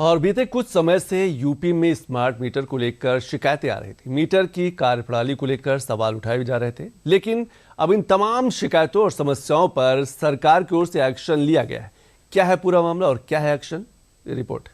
और बीते कुछ समय से यूपी में स्मार्ट मीटर को लेकर शिकायतें आ रही थी। मीटर की कार्यप्रणाली को लेकर सवाल उठाए जा रहे थे, लेकिन अब इन तमाम शिकायतों और समस्याओं पर सरकार की ओर से एक्शन लिया गया है। क्या है पूरा मामला और क्या है एक्शन, ये रिपोर्ट।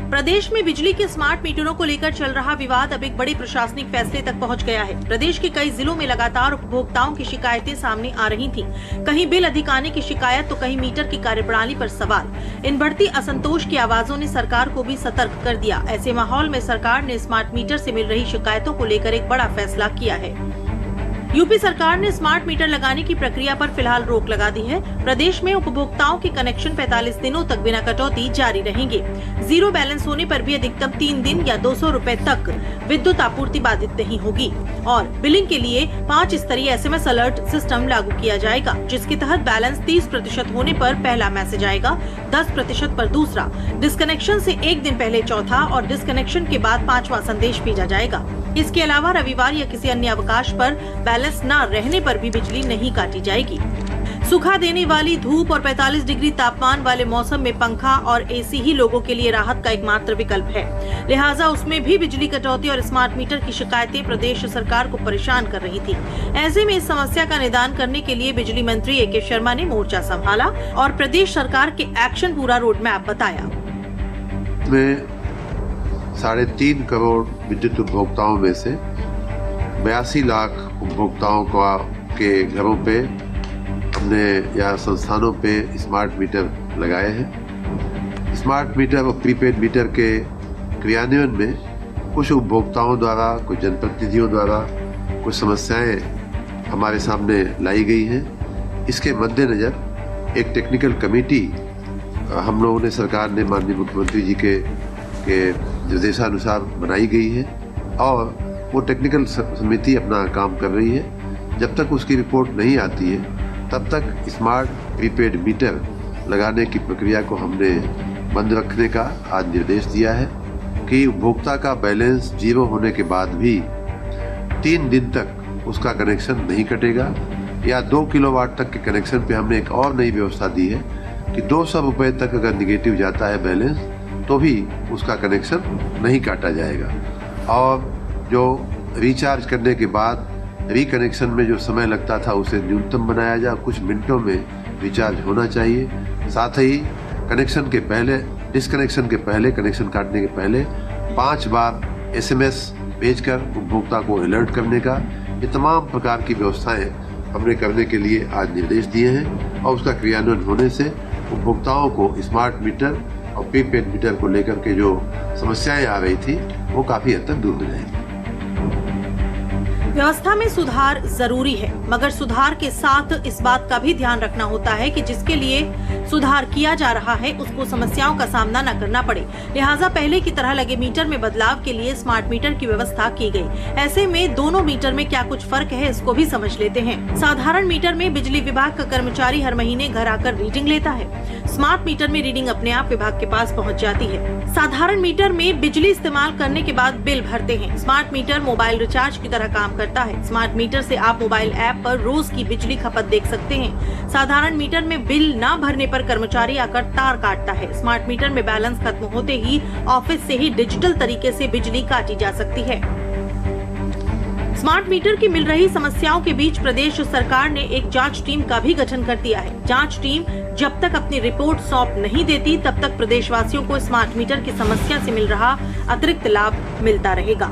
प्रदेश में बिजली के स्मार्ट मीटरों को लेकर चल रहा विवाद अब एक बड़े प्रशासनिक फैसले तक पहुंच गया है। प्रदेश के कई जिलों में लगातार उपभोक्ताओं की शिकायतें सामने आ रही थीं। कहीं बिल अधिक आने की शिकायत तो कहीं मीटर की कार्यप्रणाली पर सवाल। इन बढ़ती असंतोष की आवाजों ने सरकार को भी सतर्क कर दिया। ऐसे माहौल में सरकार ने स्मार्ट मीटर से मिल रही शिकायतों को लेकर एक बड़ा फैसला किया है। यूपी सरकार ने स्मार्ट मीटर लगाने की प्रक्रिया पर फिलहाल रोक लगा दी है। प्रदेश में उपभोक्ताओं के कनेक्शन 45 दिनों तक बिना कटौती जारी रहेंगे। जीरो बैलेंस होने पर भी अधिकतम 3 दिन या 200 रुपए तक विद्युत आपूर्ति बाधित नहीं होगी और बिलिंग के लिए 5 स्तरीय SMS अलर्ट सिस्टम लागू किया जाएगा, जिसके तहत बैलेंस 30% होने पर पहला मैसेज आएगा, 10% पर दूसरा, डिस्कनेक्शन से 1 दिन पहले चौथा और डिस्कनेक्शन के बाद 5वां संदेश भेजा जाएगा। इसके अलावा रविवार या किसी अन्य अवकाश पर बैलेंस न रहने पर भी बिजली नहीं काटी जाएगी। सुखा देने वाली धूप और 45 डिग्री तापमान वाले मौसम में पंखा और AC ही लोगों के लिए राहत का एकमात्र विकल्प है। लिहाजा उसमें भी बिजली कटौती और स्मार्ट मीटर की शिकायतें प्रदेश सरकार को परेशान कर रही थी। ऐसे में इस समस्या का निदान करने के लिए बिजली मंत्री AK शर्मा ने मोर्चा संभाला और प्रदेश सरकार के एक्शन पूरा रोड मैप बताया। 3.5 करोड़ विद्युत उपभोक्ताओं में से 82 लाख उपभोक्ताओं के घरों पे हमने या संस्थानों पे स्मार्ट मीटर लगाए हैं। स्मार्ट मीटर और प्रीपेड मीटर के क्रियान्वयन में कुछ उपभोक्ताओं द्वारा, कुछ जनप्रतिनिधियों द्वारा कुछ समस्याएं हमारे सामने लाई गई हैं। इसके मद्देनज़र एक टेक्निकल कमेटी हम लोगों ने, सरकार ने माननीय मुख्यमंत्री जी के निर्देशानुसार बनाई गई है और वो टेक्निकल समिति अपना काम कर रही है। जब तक उसकी रिपोर्ट नहीं आती है तब तक स्मार्ट प्रीपेड मीटर लगाने की प्रक्रिया को हमने बंद रखने का आज निर्देश दिया है कि उपभोक्ता का बैलेंस जीरो होने के बाद भी 3 दिन तक उसका कनेक्शन नहीं कटेगा या 2 किलोवाट तक के कनेक्शन पे हमने एक और नई व्यवस्था दी है कि 200 रुपये तक अगर निगेटिव जाता है बैलेंस तो भी उसका कनेक्शन नहीं काटा जाएगा। और जो रिचार्ज करने के बाद रिकनेक्शन में जो समय लगता था उसे न्यूनतम बनाया जाए, कुछ मिनटों में रिचार्ज होना चाहिए। साथ ही कनेक्शन के पहले, डिस्कनेक्शन के पहले, कनेक्शन काटने के पहले 5 बार SMS भेजकर उपभोक्ता को अलर्ट करने का, ये तमाम प्रकार की व्यवस्थाएं हमने करने के लिए आज निर्देश दिए हैं और उसका क्रियान्वयन होने से उपभोक्ताओं को स्मार्ट मीटर और प्रीपेड मीटर को लेकर के जो समस्याएं आ रही थी वो काफी हद तक दूर हो जाएगी। व्यवस्था में सुधार जरूरी है, मगर सुधार के साथ इस बात का भी ध्यान रखना होता है कि जिसके लिए सुधार किया जा रहा है उसको समस्याओं का सामना न करना पड़े। लिहाजा पहले की तरह लगे मीटर में बदलाव के लिए स्मार्ट मीटर की व्यवस्था की गई। ऐसे में दोनों मीटर में क्या कुछ फर्क है, इसको भी समझ लेते हैं। साधारण मीटर में बिजली विभाग का कर्मचारी हर महीने घर आकर रीडिंग लेता है। स्मार्ट मीटर में रीडिंग अपने आप विभाग के पास पहुँच जाती है। साधारण मीटर में बिजली इस्तेमाल करने के बाद बिल भरते हैं। स्मार्ट मीटर मोबाइल रिचार्ज की तरह काम करता है। स्मार्ट मीटर से आप मोबाइल ऐप पर रोज की बिजली खपत देख सकते हैं। साधारण मीटर में बिल न भरने पर कर्मचारी आकर तार काटता है। स्मार्ट मीटर में बैलेंस खत्म होते ही ऑफिस से ही डिजिटल तरीके से बिजली काटी जा सकती है। स्मार्ट मीटर की मिल रही समस्याओं के बीच प्रदेश सरकार ने एक जांच टीम का भी गठन कर दिया है। जांच टीम जब तक अपनी रिपोर्ट सौंप नहीं देती तब तक प्रदेशवासियों को स्मार्ट मीटर की समस्या से मिल रहा अतिरिक्त लाभ मिलता रहेगा।